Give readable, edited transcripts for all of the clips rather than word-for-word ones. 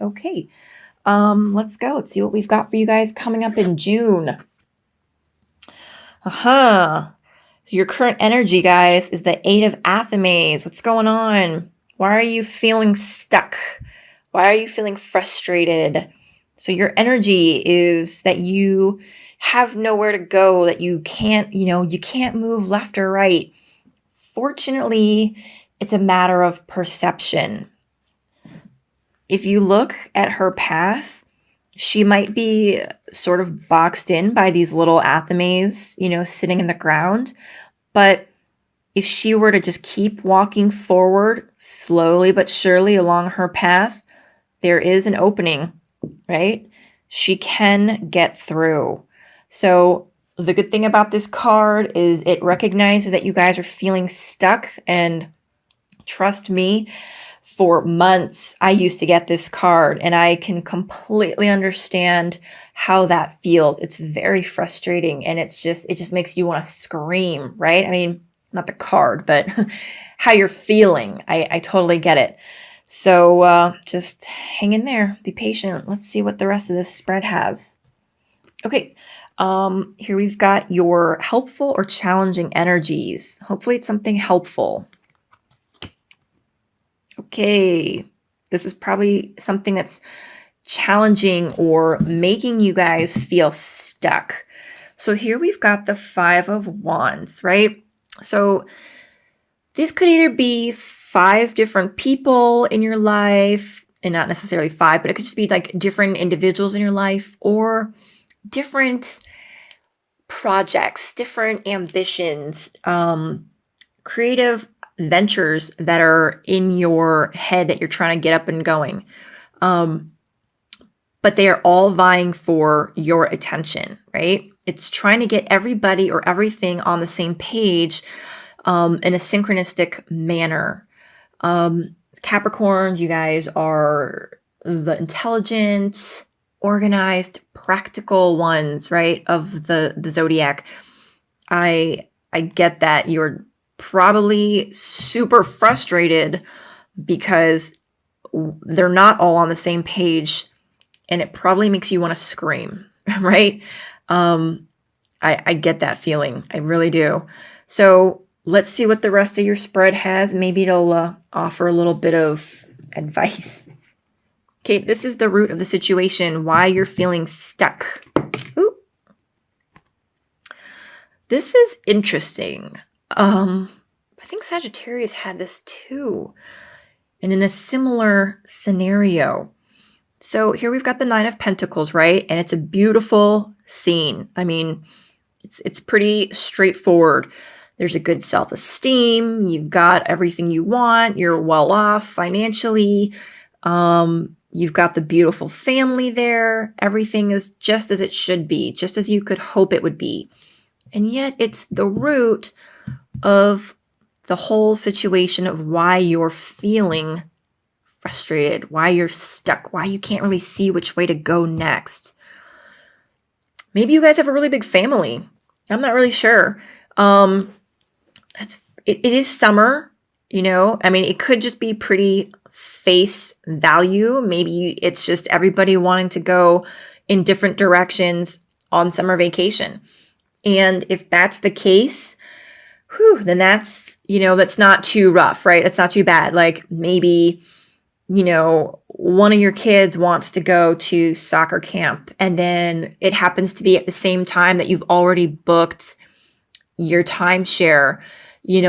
Okay. Let's go. Let's see what we've got for you guys coming up in June. So your current energy, guys, is the Eight of Athames. What's going on? Why are you feeling stuck? Why are you feeling frustrated? So your energy is that you have nowhere to go, that you can't, you can't move left or right. Fortunately, it's a matter of perception. If you look at her path, she might be sort of boxed in by these little athames, sitting in the ground. But if she were to just keep walking forward slowly but surely along her path, there is an opening, right? She can get through. So the good thing about this card is it recognizes that you guys are feeling stuck. And trust me, for months, I used to get this card, and I can completely understand how that feels. It's very frustrating, and it just makes you want to scream, right? I mean, not the card, but how you're feeling. I totally get it. So just hang in there. Be patient. Let's see what the rest of this spread has. Okay. Here we've got your helpful or challenging energies. Hopefully it's something helpful. Okay. This is probably something that's challenging or making you guys feel stuck. So here we've got the Five of Wands, right? So this could either be 5 different people in your life, and not necessarily 5, but it could just be like different individuals in your life, or different projects, different ambitions, creative ventures that are in your head that you're trying to get up and going. But they are all vying for your attention, right? It's trying to get everybody or everything on the same page in a synchronistic manner. Capricorns, you guys are the intelligent, organized, practical ones, right, of the zodiac. I get that you're probably super frustrated because they're not all on the same page, and it probably makes you want to scream, right? I get that feeling. I really do. So let's see what the rest of your spread has. Maybe it'll offer a little bit of advice. Okay, this is the root of the situation, why you're feeling stuck. Ooh. This is interesting. I think Sagittarius had this too, and in a similar scenario. So here we've got the Nine of Pentacles, right? And it's a beautiful scene. I mean, it's pretty straightforward. There's a good self-esteem. You've got everything you want. You're well off financially. You've got the beautiful family there. Everything is just as it should be, just as you could hope it would be. And yet it's the root of the whole situation of why you're feeling frustrated, why you're stuck, why you can't really see which way to go next. Maybe you guys have a really big family. I'm not really sure. It is summer, I mean, it could just be pretty face value. Maybe it's just everybody wanting to go in different directions on summer vacation. And if that's the case, then that's not too rough, right? That's not too bad. Like maybe, one of your kids wants to go to soccer camp, and then it happens to be at the same time that you've already booked your timeshare,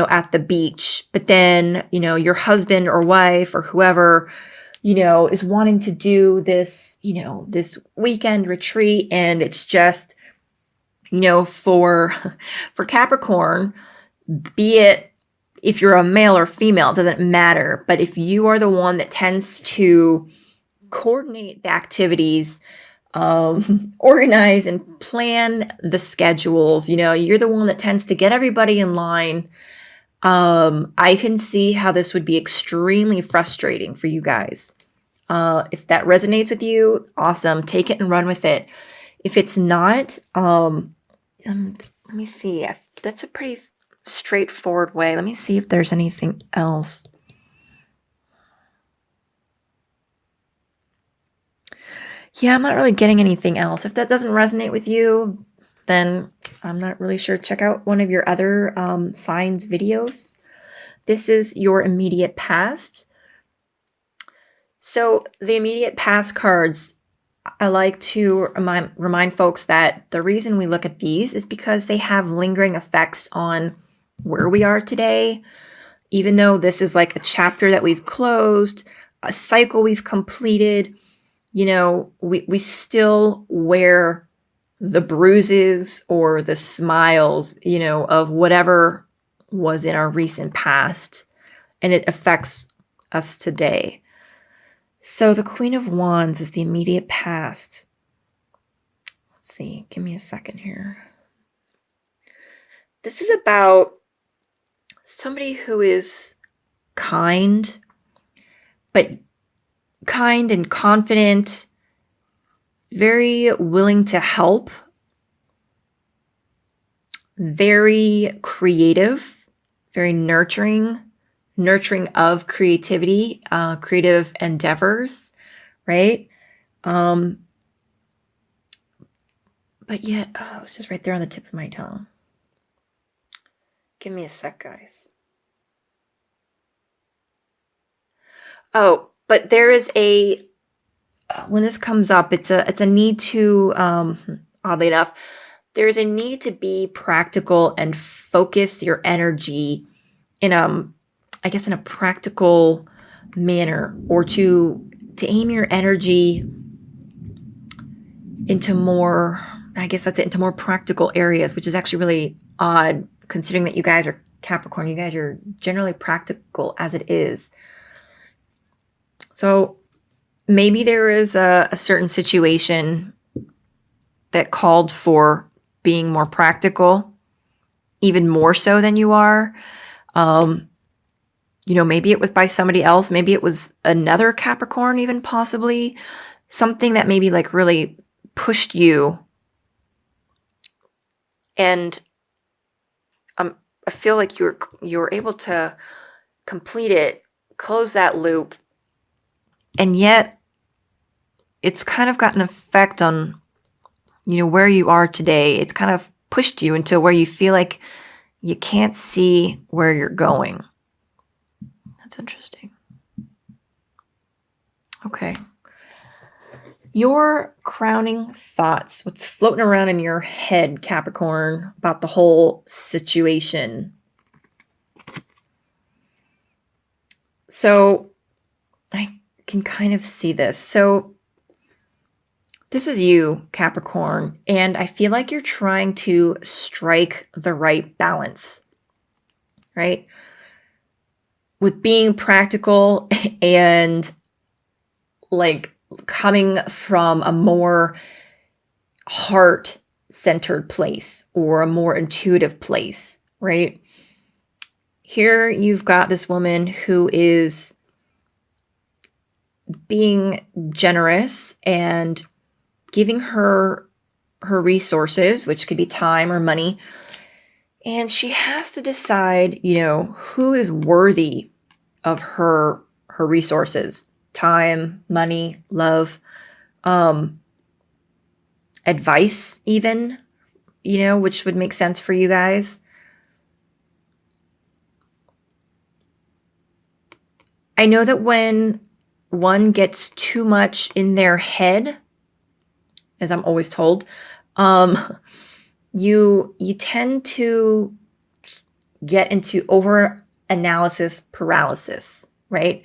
at the beach. But then, your husband or wife or whoever, is wanting to do this, this weekend retreat. And it's just, for Capricorn, be it if you're a male or female, it doesn't matter. But if you are the one that tends to coordinate the activities, organize and plan the schedules, you're the one that tends to get everybody in line. I can see how this would be extremely frustrating for you guys. If that resonates with you, awesome. Take it and run with it. If it's not, let me see. That's a pretty straightforward way. Let me see if there's anything else. Yeah, I'm not really getting anything else. If that doesn't resonate with you, then I'm not really sure. Check out one of your other signs videos. This is your immediate past. So the immediate past cards, I like to remind folks that the reason we look at these is because they have lingering effects on where we are today. Even though this is like a chapter that we've closed, a cycle we've completed, we still wear the bruises or the smiles, of whatever was in our recent past, and it affects us today. So the Queen of Wands is the immediate past. Let's see, give me a second here. This is about somebody who is kind, but kind and confident, very willing to help, very creative, very nurturing of creativity, creative endeavors, right? But yet, it's just right there on the tip of my tongue. Give me a sec, guys. Oh, but there is when this comes up, it's a need to, oddly enough, there is a need to be practical and focus your energy in I guess in a practical manner, or to aim your energy into more, I guess that's it, into more practical areas, which is actually really odd considering that you guys are Capricorn. You guys are generally practical as it is. So maybe there is a certain situation that called for being more practical, even more so than you are. Maybe it was by somebody else. Maybe it was another Capricorn, even possibly. Something that maybe like really pushed you. And I feel like you're able to complete it, close that loop. And yet it's kind of got an effect on, where you are today. It's kind of pushed you into where you feel like you can't see where you're going. That's interesting. Okay. Your crowning thoughts, what's floating around in your head, Capricorn, about the whole situation. So I can kind of see this. So this is you, Capricorn, and I feel like you're trying to strike the right balance, right? With being practical and like coming from a more heart-centered place or a more intuitive place, right? Here you've got this woman who is being generous and giving her resources, which could be time or money, and she has to decide, who is worthy of her resources, time, money, love, advice even, which would make sense for you guys. I know that when one gets too much in their head, as I'm always told, you tend to get into over analysis paralysis, right?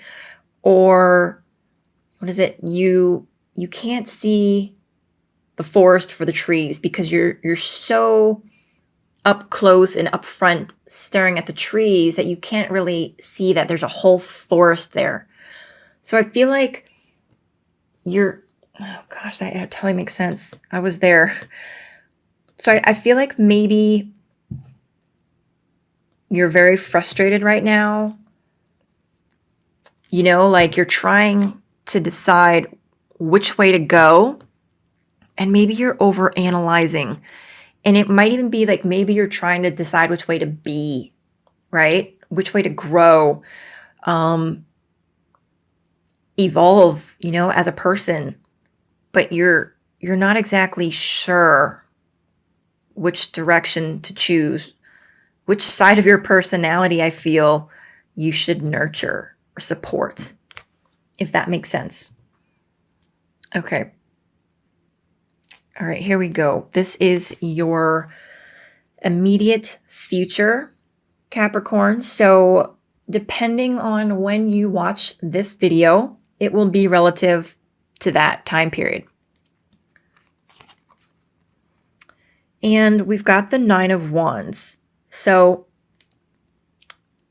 Or what is it? You can't see the forest for the trees because you're so up close and up front staring at the trees that you can't really see that there's a whole forest there. So I feel like oh gosh, that totally makes sense. I was there. So I feel like maybe you're very frustrated right now. Like you're trying to decide which way to go, and maybe you're over analyzing. And it might even be like maybe you're trying to decide which way to be, right? Which way to grow, evolve, as a person. but you're not exactly sure which direction to choose, which side of your personality I feel you should nurture or support, if that makes sense. Okay. All right, here we go. This is your immediate future, Capricorn. So depending on when you watch this video, it will be relative to that time period. And we've got the 9 of Wands. So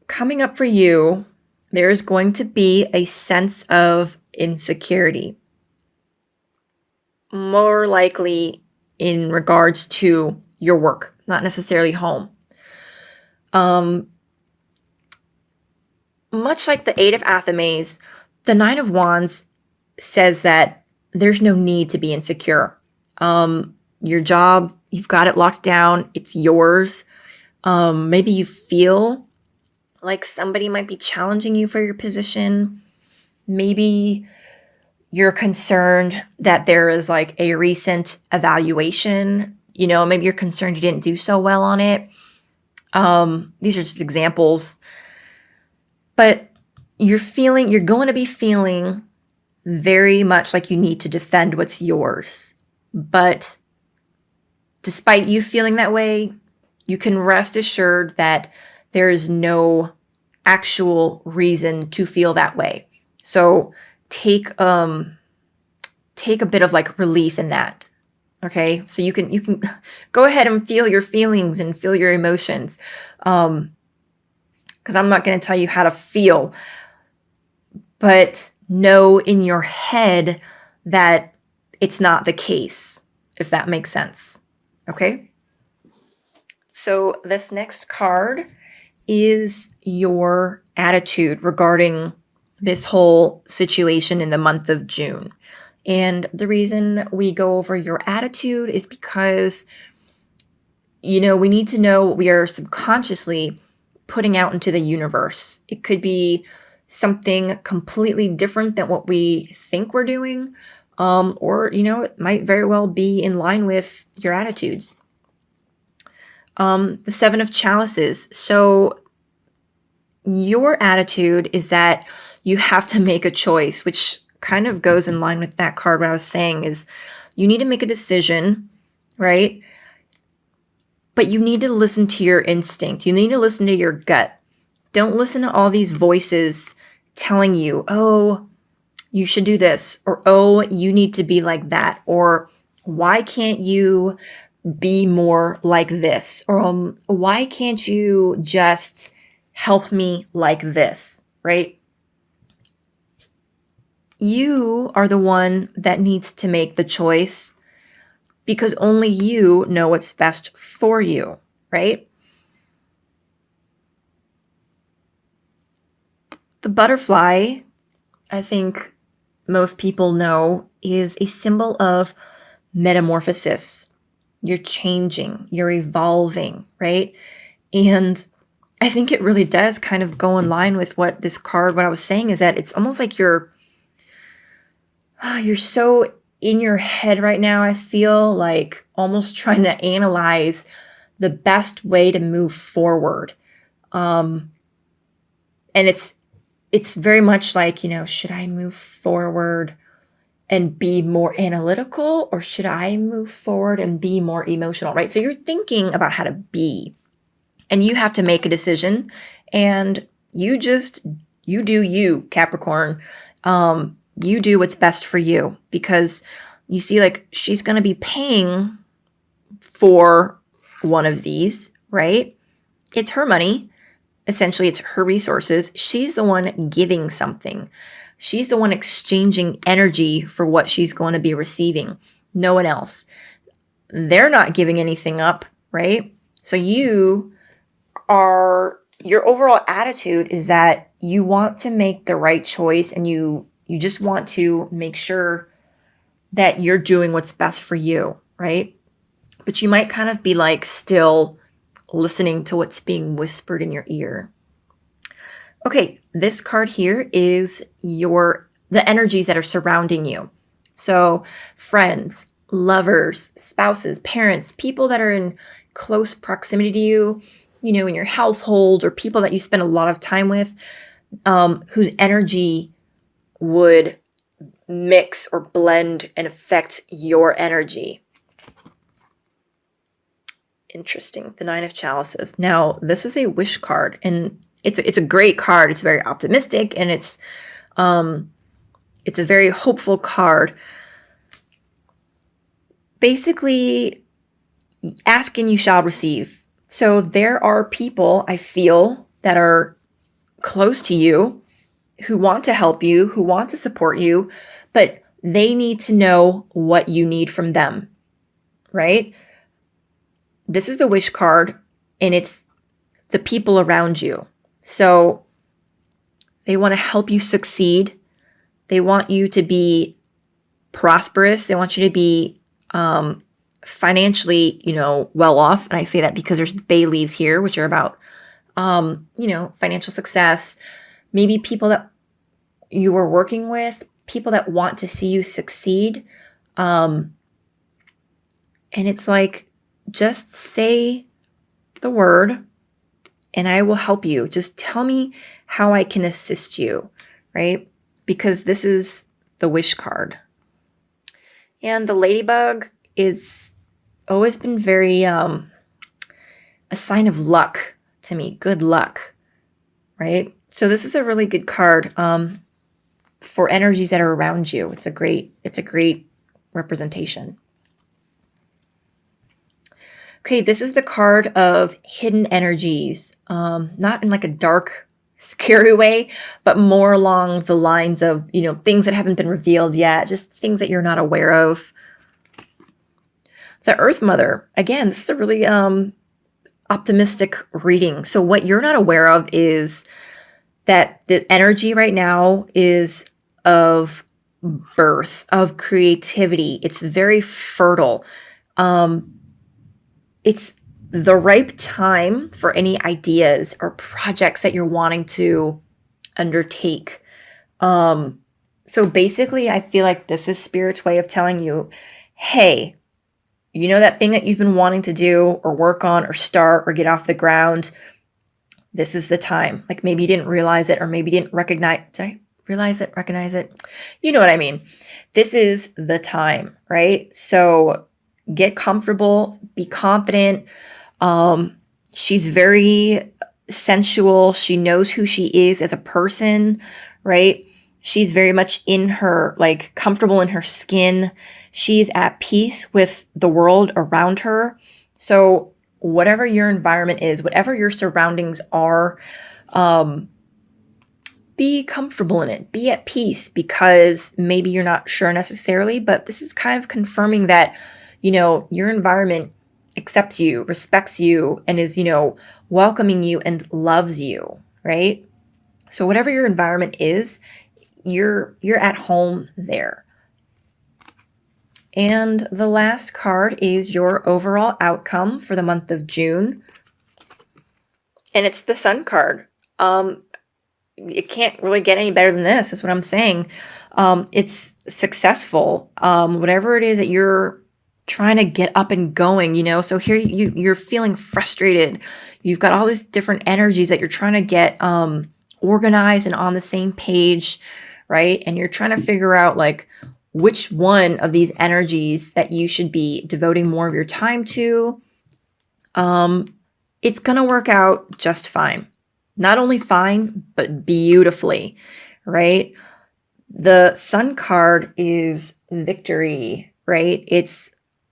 coming up for you, there's going to be a sense of insecurity. More likely in regards to your work, not necessarily home. Much like the 8 of Athames, the 9 of Wands says that there's no need to be insecure. Your job, you've got it locked down. It's yours. Maybe you feel like somebody might be challenging you for your position. Maybe you're concerned that there is like a recent evaluation. Maybe you're concerned you didn't do so well on it. These are just examples. But you're going to be feeling very much like you need to defend what's yours. But despite you feeling that way, you can rest assured that there is no actual reason to feel that way. So take a bit of like relief in that. Okay? So you can go ahead and feel your feelings and feel your emotions. Because I'm not going to tell you how to feel, but know in your head that it's not the case, if that makes sense. Okay? So this next card is your attitude regarding this whole situation in the month of June. And the reason we go over your attitude is because, we need to know what we are subconsciously putting out into the universe. It could be something completely different than what we think we're doing, or, it might very well be in line with your attitudes. The 7 of Chalices. So your attitude is that you have to make a choice, which kind of goes in line with that card. What I was saying is you need to make a decision, right? But you need to listen to your instinct. You need to listen to your gut. Don't listen to all these voices telling you, oh, you should do this, or oh, you need to be like that, or why can't you be more like this, or why can't you just help me like this, right? You are the one that needs to make the choice because only you know what's best for you, right? The butterfly, I think most people know, is a symbol of metamorphosis. You're changing, you're evolving, right? And I think it really does kind of go in line with what I was saying is that it's almost like you're so in your head right now. I feel like almost trying to analyze the best way to move forward. And it's very much like, should I move forward and be more analytical, or should I move forward and be more emotional, right? So you're thinking about how to be, and you have to make a decision, and you do you, Capricorn. You do what's best for you, because you see, like, she's going to be paying for one of these, right? It's her money. Essentially, it's her resources. She's the one giving something. She's the one exchanging energy for what she's going to be receiving. No one else. They're not giving anything up, right? So your overall attitude is that you want to make the right choice, and you just want to make sure that you're doing what's best for you, right? But you might kind of be like still listening to what's being whispered in your ear. Okay, this card here is the energies that are surrounding you. So friends, lovers, spouses, parents, people that are in close proximity to you, in your household, or people that you spend a lot of time with, whose energy would mix or blend and affect your energy. Interesting. The Nine of Chalices. Now, this is a wish card, and it's a great card. It's very optimistic, and it's a very hopeful card. Basically, ask and you shall receive. So there are people, I feel, that are close to you who want to help you, who want to support you, but they need to know what you need from them, right? This is the wish card, and it's the people around you. So they want to help you succeed. They want you to be prosperous. They want you to be financially, well off. And I say that because there's bay leaves here, which are about, financial success. Maybe people that you are working with, people that want to see you succeed. And it's like, just say the word and I will help you. Just tell me how I can assist you, right? Because this is the wish card. And the ladybug is always been very a sign of luck to me, good luck, right? So this is a really good card for energies that are around you. It's a great representation. Okay, this is the card of hidden energies, not in like a dark, scary way, but more along the lines of, things that haven't been revealed yet, just things that you're not aware of. The Earth Mother, again, this is a really optimistic reading. So what you're not aware of is that the energy right now is of birth, of creativity. It's very fertile. It's the ripe time for any ideas or projects that you're wanting to undertake. So basically, I feel like this is Spirit's way of telling you, hey, that thing that you've been wanting to do or work on or start or get off the ground, this is the time. Like maybe you didn't realize it, or maybe you didn't recognize it? You know what I mean? This is the time, right? So get comfortable, be confident. She's very sensual. She knows who she is as a person, right? She's very much in her, comfortable in her skin. She's at peace with the world around her. So whatever your environment is, whatever your surroundings are, be comfortable in it. Be at peace, because maybe you're not sure necessarily, but this is kind of confirming that your environment accepts you, respects you, and is, welcoming you and loves you, right? So whatever your environment is, you're at home there. And the last card is your overall outcome for the month of June. And it's the Sun card. It can't really get any better than this, is what I'm saying. It's successful. Whatever it is that you're trying to get up and going, so here you're feeling frustrated. You've got all these different energies that you're trying to get organized and on the same page, right? And you're trying to figure out which one of these energies that you should be devoting more of your time to. It's gonna work out just fine. Not only fine, but beautifully, right? The Sun card is victory, right? It's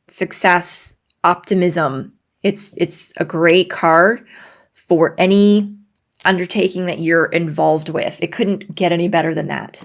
success, optimism. It's a great card for any undertaking that you're involved with. It couldn't get any better than that.